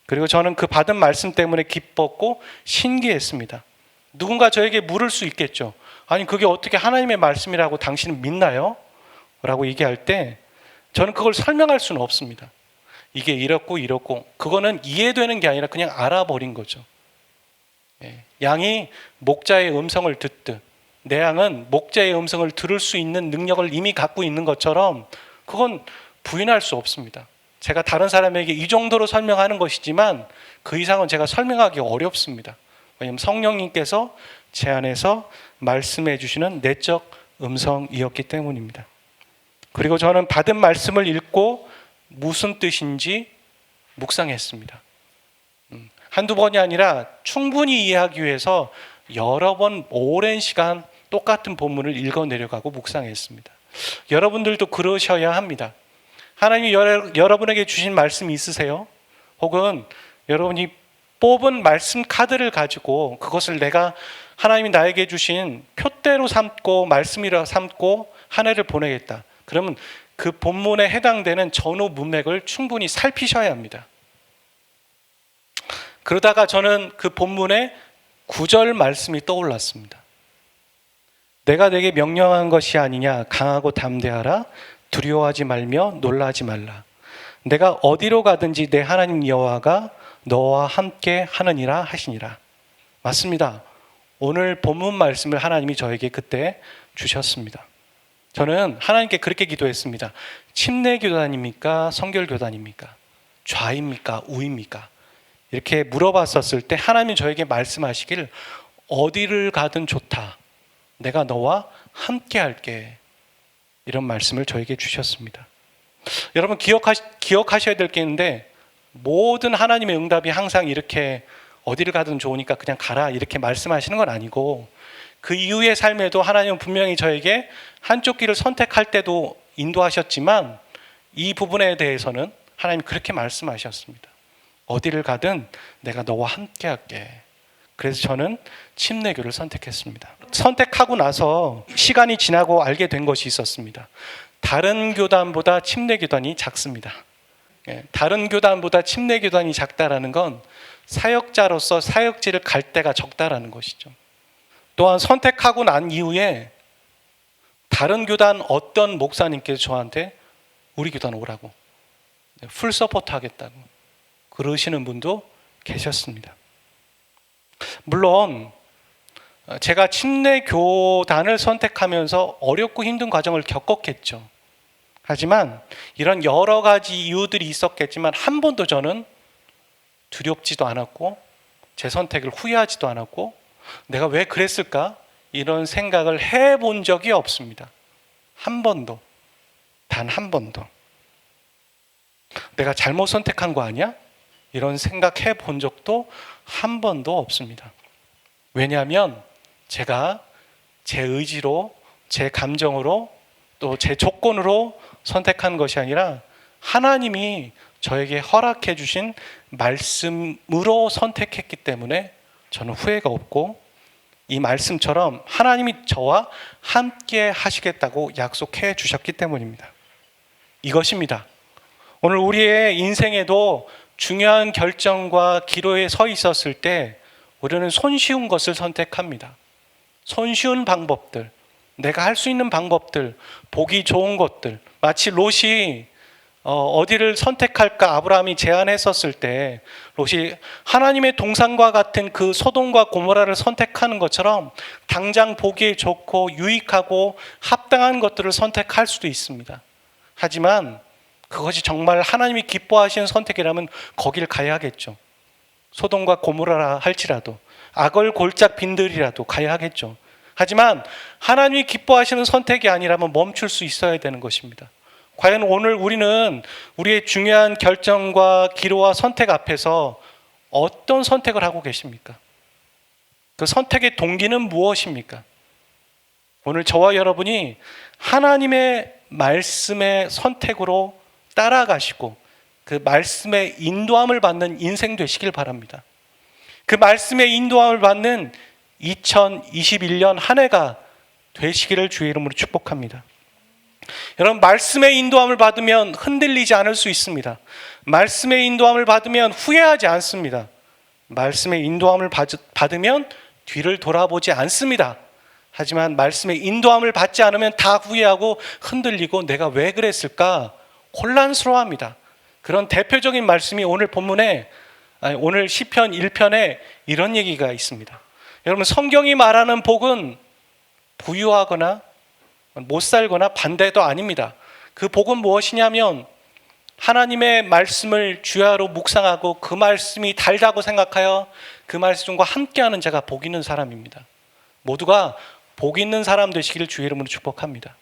그리고 저는 그 받은 말씀 때문에 기뻤고 신기했습니다. 누군가 저에게 물을 수 있겠죠. 아니 그게 어떻게 하나님의 말씀이라고 당신은 믿나요? 라고 얘기할 때 저는 그걸 설명할 수는 없습니다. 이게 이렇고 그거는 이해되는 게 아니라 그냥 알아버린 거죠. 양이 목자의 음성을 듣듯 내 양은 목자의 음성을 들을 수 있는 능력을 이미 갖고 있는 것처럼 그건 부인할 수 없습니다. 제가 다른 사람에게 이 정도로 설명하는 것이지만 그 이상은 제가 설명하기 어렵습니다. 왜냐하면 성령님께서 제 안에서 말씀해 주시는 내적 음성이었기 때문입니다. 그리고 저는 받은 말씀을 읽고 무슨 뜻인지 묵상했습니다. 한두 번이 아니라 충분히 이해하기 위해서 여러 번 오랜 시간 똑같은 본문을 읽어내려가고 묵상했습니다. 여러분들도 그러셔야 합니다. 하나님이 여러분에게 주신 말씀이 있으세요? 혹은 여러분이 뽑은 말씀 카드를 가지고 그것을 내가 하나님이 나에게 주신 표대로 삼고 말씀이라 삼고 한 해를 보내겠다. 그러면 그 본문에 해당되는 전후 문맥을 충분히 살피셔야 합니다. 그러다가 저는 그 본문의 9절 말씀이 떠올랐습니다. 내가 내게 명령한 것이 아니냐 강하고 담대하라 두려워하지 말며 놀라지 말라. 내가 어디로 가든지 내 하나님 여호와가 너와 함께 하느니라 하시니라. 맞습니다. 오늘 본문 말씀을 하나님이 저에게 그때 주셨습니다. 저는 하나님께 그렇게 기도했습니다. 침례교단입니까? 성결교단입니까? 좌입니까? 우입니까? 이렇게 물어봤었을 때 하나님이 저에게 말씀하시길 어디를 가든 좋다. 내가 너와 함께 할게. 이런 말씀을 저에게 주셨습니다. 여러분 기억하셔야 될 게 있는데 모든 하나님의 응답이 항상 이렇게 어디를 가든 좋으니까 그냥 가라 이렇게 말씀하시는 건 아니고 그 이후의 삶에도 하나님은 분명히 저에게 한쪽 길을 선택할 때도 인도하셨지만 이 부분에 대해서는 하나님이 그렇게 말씀하셨습니다. 어디를 가든 내가 너와 함께 할게. 그래서 저는 침례교를 선택했습니다. 선택하고 나서 시간이 지나고 알게 된 것이 있었습니다. 다른 교단보다 침례교단이 작습니다. 다른 교단보다 침례교단이 작다라는 건 사역자로서 사역지를 갈 때가 적다라는 것이죠. 또한 선택하고 난 이후에 다른 교단 어떤 목사님께서 저한테 우리 교단 오라고 풀 서포트 하겠다고 그러시는 분도 계셨습니다. 물론 제가 침례 교단을 선택하면서 어렵고 힘든 과정을 겪었겠죠. 하지만 이런 여러 가지 이유들이 있었겠지만 한 번도 저는 두렵지도 않았고 제 선택을 후회하지도 않았고 내가 왜 그랬을까? 이런 생각을 해본 적이 없습니다. 한 번도. 단 한 번도. 내가 잘못 선택한 거 아니야? 이런 생각해 본 적도 한 번도 없습니다. 왜냐하면 제가 제 의지로, 제 감정으로, 또 제 조건으로 선택한 것이 아니라 하나님이 저에게 허락해 주신 말씀으로 선택했기 때문에 저는 후회가 없고 이 말씀처럼 하나님이 저와 함께 하시겠다고 약속해 주셨기 때문입니다. 이것입니다. 오늘 우리의 인생에도 중요한 결정과 기로에 서 있었을 때 우리는 손쉬운 것을 선택합니다. 손쉬운 방법들, 내가 할 수 있는 방법들, 보기 좋은 것들. 마치 롯이 어디를 선택할까 아브라함이 제안했었을 때 롯이 하나님의 동산과 같은 그 소돔과 고모라를 선택하는 것처럼 당장 보기에 좋고 유익하고 합당한 것들을 선택할 수도 있습니다. 하지만 그것이 정말 하나님이 기뻐하시는 선택이라면 거길 가야겠죠. 소돔과 고모라라 할지라도 악을 골짝 빈들이라도 가야 하겠죠. 하지만 하나님이 기뻐하시는 선택이 아니라면 멈출 수 있어야 되는 것입니다. 과연 오늘 우리는 우리의 중요한 결정과 기로와 선택 앞에서 어떤 선택을 하고 계십니까? 그 선택의 동기는 무엇입니까? 오늘 저와 여러분이 하나님의 말씀의 선택으로 따라가시고 그 말씀의 인도함을 받는 인생 되시길 바랍니다. 그 말씀의 인도함을 받는 2021년 한 해가 되시기를 주의 이름으로 축복합니다. 여러분, 말씀의 인도함을 받으면 흔들리지 않을 수 있습니다. 말씀의 인도함을 받으면 후회하지 않습니다. 말씀의 인도함을 받으면 뒤를 돌아보지 않습니다. 하지만 말씀의 인도함을 받지 않으면 다 후회하고 흔들리고 내가 왜 그랬을까 혼란스러워합니다. 그런 대표적인 말씀이 오늘 본문에 오늘 시편 1편에 이런 얘기가 있습니다. 여러분, 성경이 말하는 복은 부유하거나 못 살거나 반대도 아닙니다. 그 복은 무엇이냐면 하나님의 말씀을 주야로 묵상하고 그 말씀이 달다고 생각하여 그 말씀과 함께하는 자가 복 있는 사람입니다. 모두가 복 있는 사람 되시기를 주의 이름으로 축복합니다.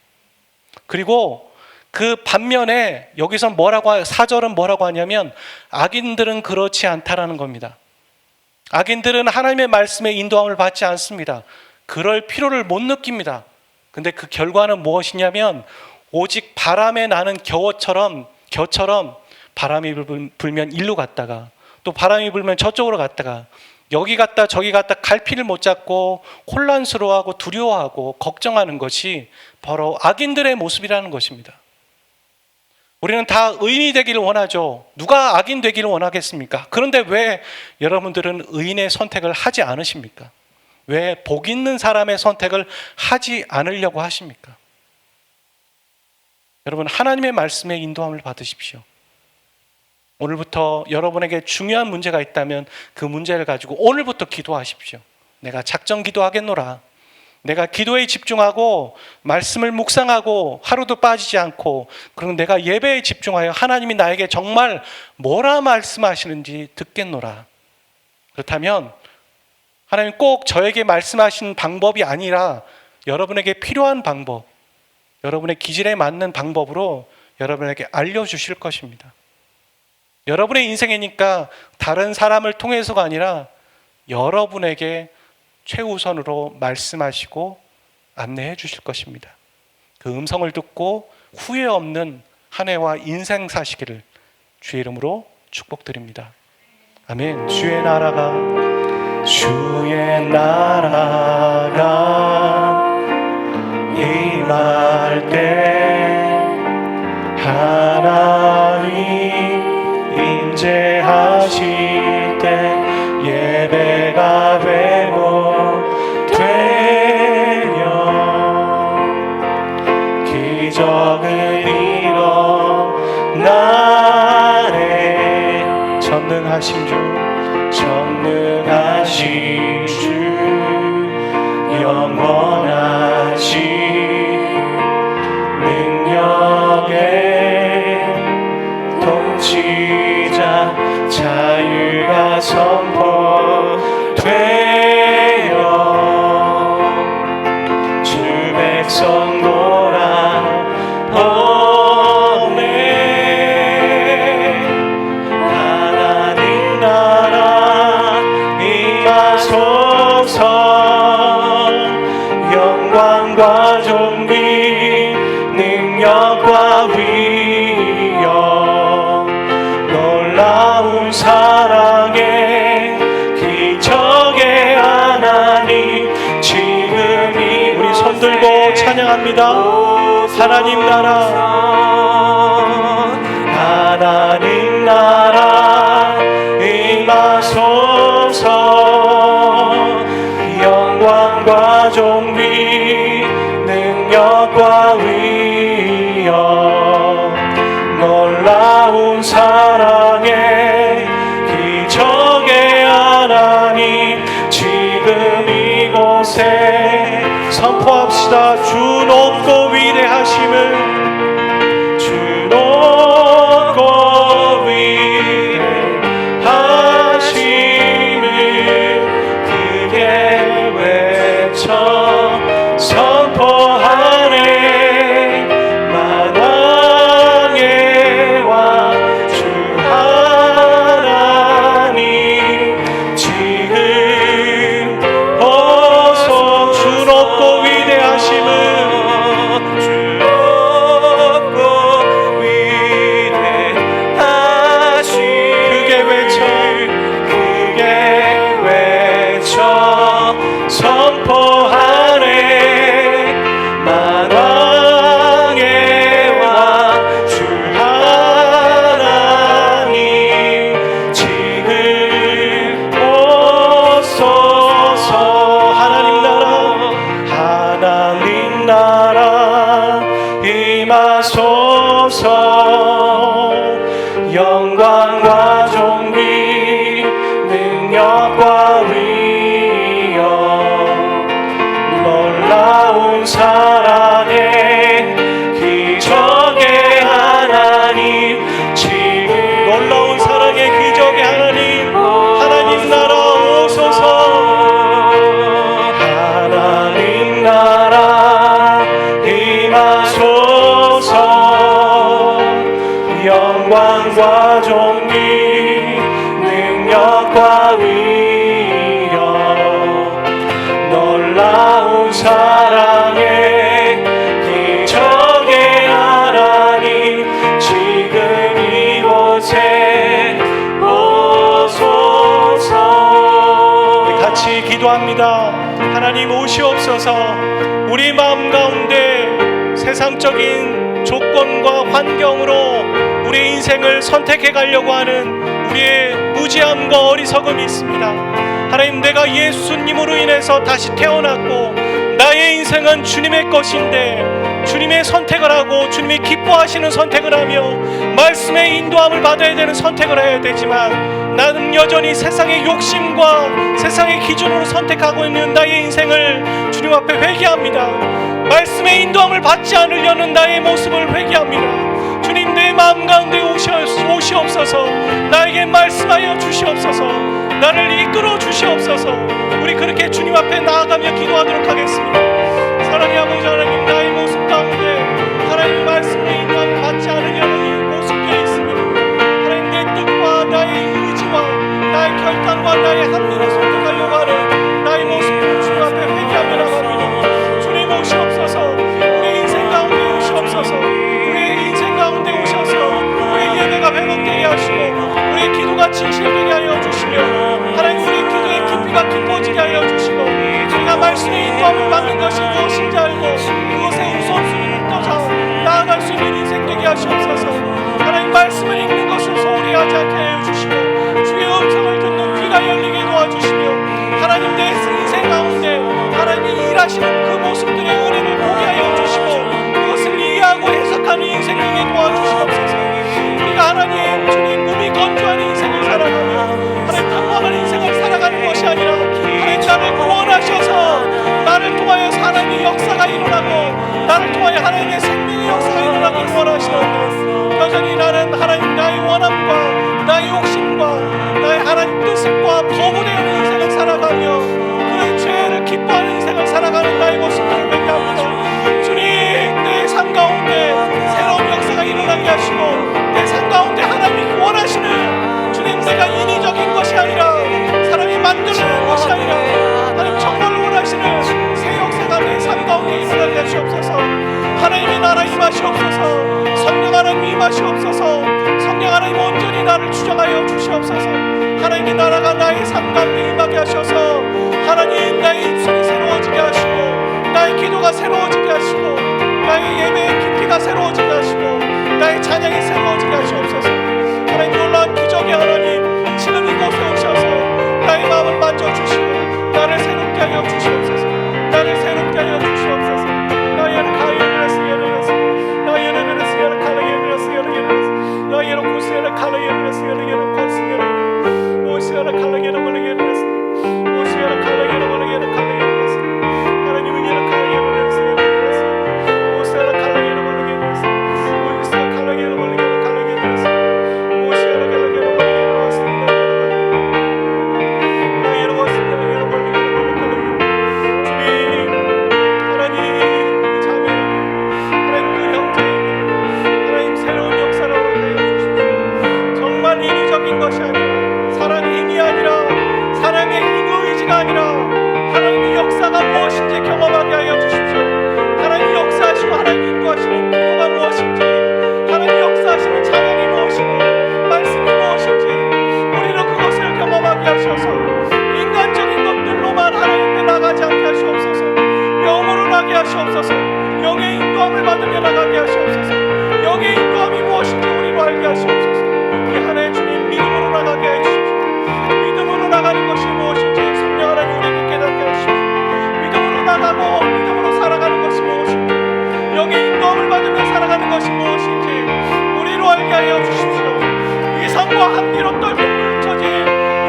그리고 그 반면에 여기서 뭐라고 4절은 뭐라고 하냐면 악인들은 그렇지 않다라는 겁니다. 악인들은 하나님의 말씀에 인도함을 받지 않습니다. 그럴 필요를 못 느낍니다. 근데 그 결과는 무엇이냐면 오직 바람에 나는 겨처럼 바람이 불면 일로 갔다가 또 바람이 불면 저쪽으로 갔다가 여기 갔다 저기 갔다 갈피를 못 잡고 혼란스러워하고 두려워하고 걱정하는 것이 바로 악인들의 모습이라는 것입니다. 우리는 다 의인이 되기를 원하죠. 누가 악인 되기를 원하겠습니까? 그런데 왜 여러분들은 의인의 선택을 하지 않으십니까? 왜 복 있는 사람의 선택을 하지 않으려고 하십니까? 여러분, 하나님의 말씀에 인도함을 받으십시오. 오늘부터 여러분에게 중요한 문제가 있다면 그 문제를 가지고 오늘부터 기도하십시오. 내가 작정 기도하겠노라. 내가 기도에 집중하고 말씀을 묵상하고 하루도 빠지지 않고 그리고 내가 예배에 집중하여 하나님이 나에게 정말 뭐라 말씀하시는지 듣겠노라. 그렇다면 하나님 꼭 저에게 말씀하신 방법이 아니라 여러분에게 필요한 방법, 여러분의 기질에 맞는 방법으로 여러분에게 알려주실 것입니다. 여러분의 인생이니까 다른 사람을 통해서가 아니라 여러분에게 최우선으로 말씀하시고 안내해 주실 것입니다. 그 음성을 듣고 후회 없는 한 해와 인생 사시기를 주의 이름으로 축복드립니다. 아멘. 주의 나라가 임할 때 하나님 임재하실 때 예배가 회복되리라. 목적을 이뤄나네. 전능하신 주, 전능하신 주, 영원하신 능력의 통치자, 자유가 선포되어 주 백성 돌아오네. 하나님 나라 임하소서. 영광과 존귀 능력과 위엄, 놀라운 사랑의 기적의 하나님, 지금이. 우리 손 들고 찬양합니다. 하나님 나라, 하나님 나라 임하소서. 영광과 존귀 능력과 위엄, 놀라운 사랑의 기적의 하나님, 지금 이곳에 선포합시다. 주 높고 위대하심을, 주 높고 위대하심을 크게 외쳐 선포하네. 만왕의 왕 주 하나님, 지금 어서 주 높고 위대하심을, 주 높고 위대하심 크게 외쳐 선포하네. 만왕의 왕 주 하나님, 지금 오소서. 하나님 나라, 하나님 나라 임하소서. 영광과 존귀 능력과 위엄, 놀라운 사랑의 기적의 하나님, 지금. 놀라운 사랑의 기적의 하나님, 하나님 나라 오소서. 하나님 나라 임하소서. 영광과 존귀 능력과 위엄, 놀라운 사랑의 기적의 하나님, 지금 이곳에 오소서. 같이 기도합니다. 하나님 오시옵소서. 우리 마음 가운데 세상적인 조건과 환경으로 우리의 인생을 선택해 가려고 하는 우리의 무지함과 어리석음이 있습니다. 하나님, 내가 예수님으로 인해서 다시 태어났고 나의 인생은 주님의 것인데 주님의 선택을 하고 주님이 기뻐하시는 선택을 하며 말씀의 인도함을 받아야 되는 선택을 해야 되지만, 나는 여전히 세상의 욕심과 세상의 기준으로 선택하고 있는 나의 인생을 주님 앞에 회개합니다. 말씀의 인도함을 받지 않으려는 나의 모습을 회개합니다. 주님, 내 마음 가운데 오시옵소서. 나에게 말씀하여 주시옵소서. 나를 이끌어 주시옵소서. 우리 그렇게 주님 앞에 나아가며 기도하도록 하겠습니다. 사랑의 아버지 하나님, 나의 모습 가운데 하나님의 말씀의 인도함을 받지 않으려는 이 모습들이 있으며, 하나님 내 뜻과 나의 의지와 나의 결단과 나의 합리로 선택하려고 하는 나의 모습을 주님 앞에 회개하며 나갑니다. 주님 오시옵소서. 우리의 인생 가운데 오시옵소서. 우리의 인생 가운데 오셔서 우리의 예배가 회복되게 하시고 우리의 기도가 진실되게 하여 주시며, 하나님 우리의 기도의 깊이가 깊어지게 하여 주시고, 우리가 말씀의 인도함을 받는 것이 무엇인지 알고 그것에 우선순위를 떠서 나아갈 수 있는 인생 되게 하시옵소서. 하나님 말씀을 읽는 것을 소홀히 하지 않게 하여 주시고, 주의 음성을 듣는 귀가 열리게 도와주시며, 하나님 내 인생 가운데 하나님이 일하시는 그 모습들의 은혜를 보게 하여 주시고, 그것을 이해하고 나를 통하여 하나님의 생명의 역사가 일어나기를 원하시는데 여전히 나는 하나님 나의 원함과 나의 욕심과 나의 하나님 뜻과 거부되는 인생을 살아가며 그의 죄를 기뻐하는 인생을 살아가는 나의 모습들을 회개합니다. 주님, 내 삶 가운데 새로운 역사가 일어나게 하시고 내 삶 가운데 하나님이 원하시는 주님, 내가 인위적인 것이 아니라 사람이 만드는 것이 아니라 하나님 정말 원하시는 새 역사가 내 삶 가운데 일어나게 하시옵소서. 하나님의 나라 임하시옵소서. 성령 하나님 임하시옵소서. 성령 하나님 온전히 나를 주장하여 주시옵소서. 하나님의 나라가 나의 삶 가운데 임하게 하셔서 하나님 나의 입술이 새로워지게 하시고 나의 기도가 새로워지게 하시고 나의 예배의 깊이가 새로워지게 하시고 나의 찬양이 새로워지게 하시옵소서. 하나님 놀라운 기적의 하나님 지금 이곳에 오셔서 나의 마음을 만져주시고 나를 새롭게 하여 주시옵소서. 나를 새롭게 하여 주시옵소서. 나의 가이르스 예르스 나의 예르스 예르 칼레 예르스 예르 예르스 나의 로쿠스 예르 칼레 예르스 예르 예르 코스 예르 오스 예르 칼레 예르 벌레 예르스 오스 예르 칼레 예르 벌레 예르 칼레 예르스 하나님은 예르 칼레 예르스 예르스 오스 예르 칼레 예르 벌레 예르스 오스 예르 칼레 예르 벌레 예르 칼레 예르스 오스 예르 칼레 예르 벌레 예르스 나의 로쿠스 예르 벌레 예르 칼레 예르 주님 하나님 자매에게 하나님 그 형제에게 하나님 새로운 역사를 허락하여 주십시오. 정말 인위적인 것이 아니라 사람의 힘이 아니라 사람의 힘의 의지가 아니라 하나님의 역사가 무엇인지 경험하게 하여 주십시오. 하나님 역사하시고 하나님 인도하시는 기도가 무엇인지 하나님 역사하시는 찬양이 무엇인지 말씀이 무엇인지 우리는 그것을 경험하게 하셔서 인간적인 것들로만 하나님 앞에 나가지 않게 하시옵소서. 영으로 나게 하시옵소서. 영의 인도함을 받으며 나가게 하시옵소서. 영의 인도함이 무엇인지 우리로 알게 하시옵소서. 이 하나의 주님 믿음으로 나가게 해주십시오. 믿음으로 나가는 것이 무엇인지 성령 하나님 우리에게 깨닫게 하십시오. 믿음으로 나가고 믿음으로 살아가는 것이 무엇인지 영의 인도함을 받으며 살아가는 것이 무엇인지 우리로 알게 하여 주십시오. 이성과 합리로 떨고 뭉쳐진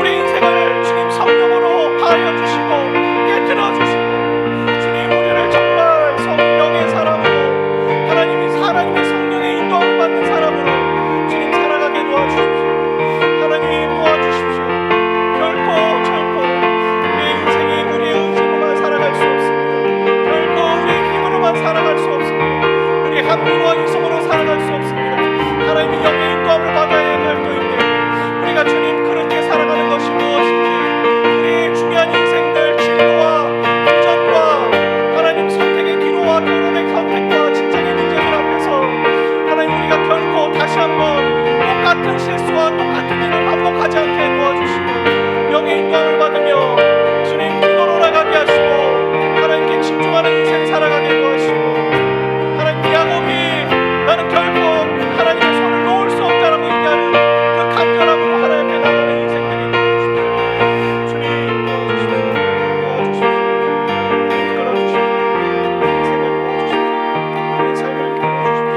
우리 인생을 주님 성령으로 파하여 주시고 깨뜨려 주시고 주님 우리를 정말 성령의 사람으로 하나님의 성령의 인도함을 받는 사람으로 주님 살아가게 도와주십시오. 하나님 도와주십시오. 결코 우리의 인생이 우리의 의지로만 살아갈 수 없습니다. 결코 우리의 힘으로만 살아갈 수 없습니다. 우리의 합리와 이성으로 살아갈 수 없습니다. 하나님의 영의 인도함을 받아야 될 터인데 우리가 주님 그렇게 살아가는 것이 무엇인지 우리의 중요한 인생들 진로와 비전과 하나님 선택의 기로와 결혼의 선택과 직장의 문제들 앞에서 하나님 우리가 결코 다시 한번 똑같은 실수와 똑같은 일을 반복하지 않게 도와주시고 영의 인도함을 받으며 주님 기도로 나가게 하시고 하나님께 집중하는 인생 살아가게 도와주시고 하나님 야곱이 나는 결코 하나님의 손을 놓을 수 없다라고 얘기하는 그 간절함으로 하나님 앞에 나가는 인생들이 되어주십시오. 주님 도와주십시오. 주님 끌어주십시오. 인생을 도와주십시오. 내 삶을 도와주십시오.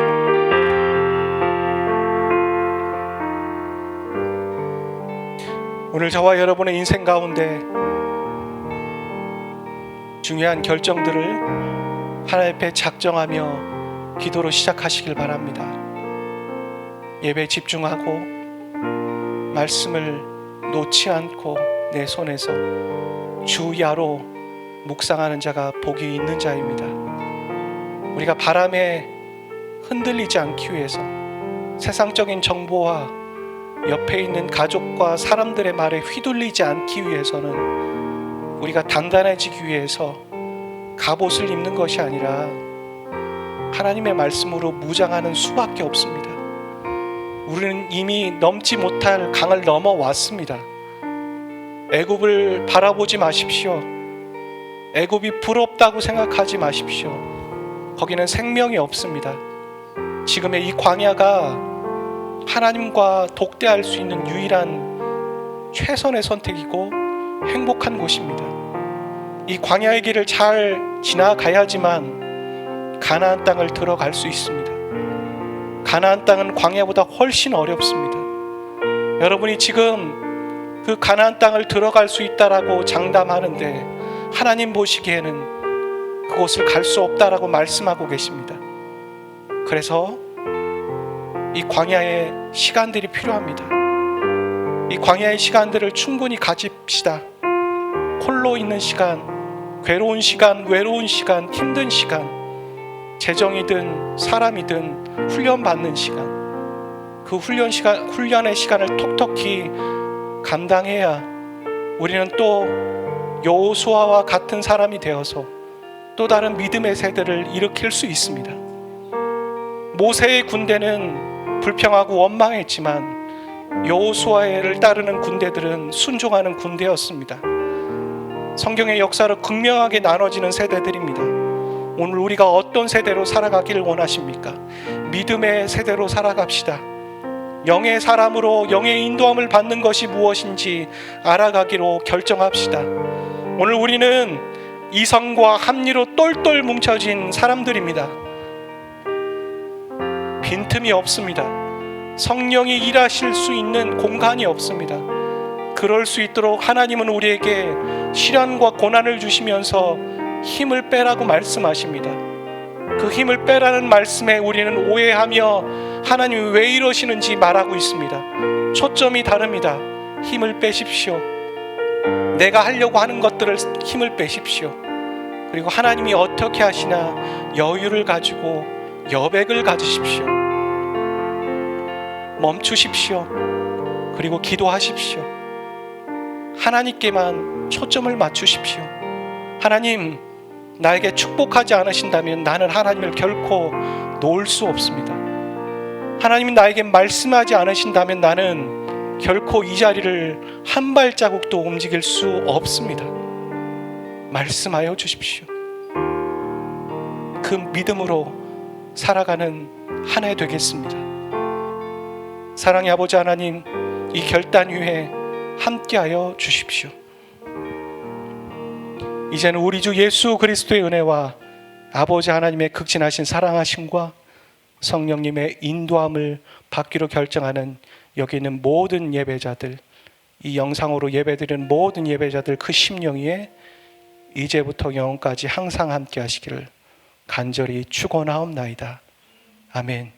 오늘 저와 여러분의 인생 가운데 중요한 결정들을 하나님 앞에 작정하며 기도로 시작하시길 바랍니다. 예배에 집중하고 말씀을 놓지 않고 내 손에서 주야로 묵상하는 자가 복이 있는 자입니다. 우리가 바람에 흔들리지 않기 위해서 세상적인 정보와 옆에 있는 가족과 사람들의 말에 휘둘리지 않기 위해서는 우리가 단단해지기 위해서 갑옷을 입는 것이 아니라 하나님의 말씀으로 무장하는 수밖에 없습니다. 우리는 이미 넘지 못할 강을 넘어왔습니다. 애굽을 바라보지 마십시오. 애굽이 부럽다고 생각하지 마십시오. 거기는 생명이 없습니다. 지금의 이 광야가 하나님과 독대할 수 있는 유일한 최선의 선택이고 행복한 곳입니다. 이 광야의 길을 잘 지나가야지만 가나안 땅을 들어갈 수 있습니다. 가나안 땅은 광야보다 훨씬 어렵습니다. 여러분이 지금 그 가나안 땅을 들어갈 수 있다라고 장담하는데 하나님 보시기에는 그곳을 갈 수 없다라고 말씀하고 계십니다. 그래서 이 광야의 시간들이 필요합니다. 이 광야의 시간들을 충분히 가집시다. 홀로 있는 시간, 괴로운 시간, 외로운 시간, 힘든 시간, 재정이든 사람이든 훈련받는 시간, 그 훈련의 시간을 톡톡히 감당해야 우리는 또 여호수아와 같은 사람이 되어서 또 다른 믿음의 세대를 일으킬 수 있습니다. 모세의 군대는 불평하고 원망했지만 여호수아를 따르는 군대들은 순종하는 군대였습니다. 성경의 역사로 극명하게 나눠지는 세대들입니다. 오늘 우리가 어떤 세대로 살아가기를 원하십니까? 믿음의 세대로 살아갑시다. 영의 사람으로 영의 인도함을 받는 것이 무엇인지 알아가기로 결정합시다. 오늘 우리는 이성과 합리로 똘똘 뭉쳐진 사람들입니다. 빈틈이 없습니다. 성령이 일하실 수 있는 공간이 없습니다. 그럴 수 있도록 하나님은 우리에게 시련과 고난을 주시면서 힘을 빼라고 말씀하십니다. 그 힘을 빼라는 말씀에 우리는 오해하며 하나님이 왜 이러시는지 말하고 있습니다. 초점이 다릅니다. 힘을 빼십시오. 내가 하려고 하는 것들을 힘을 빼십시오. 그리고 하나님이 어떻게 하시나 여유를 가지고 여백을 가지십시오. 멈추십시오. 그리고 기도하십시오. 하나님께만 초점을 맞추십시오. 하나님, 나에게 축복하지 않으신다면 나는 하나님을 결코 놓을 수 없습니다. 하나님이 나에게 말씀하지 않으신다면 나는 결코 이 자리를 한 발자국도 움직일 수 없습니다. 말씀하여 주십시오. 그 믿음으로 살아가는 한 해 되겠습니다. 사랑의 아버지 하나님, 이 결단 위에 함께하여 주십시오. 이제는 우리 주 예수 그리스도의 은혜와 아버지 하나님의 극진하신 사랑하심과 성령님의 인도함을 받기로 결정하는 여기 있는 모든 예배자들, 이 영상으로 예배드리는 모든 예배자들 그 심령 위에 이제부터 영원까지 항상 함께 하시기를 간절히 축원하옵나이다. 아멘.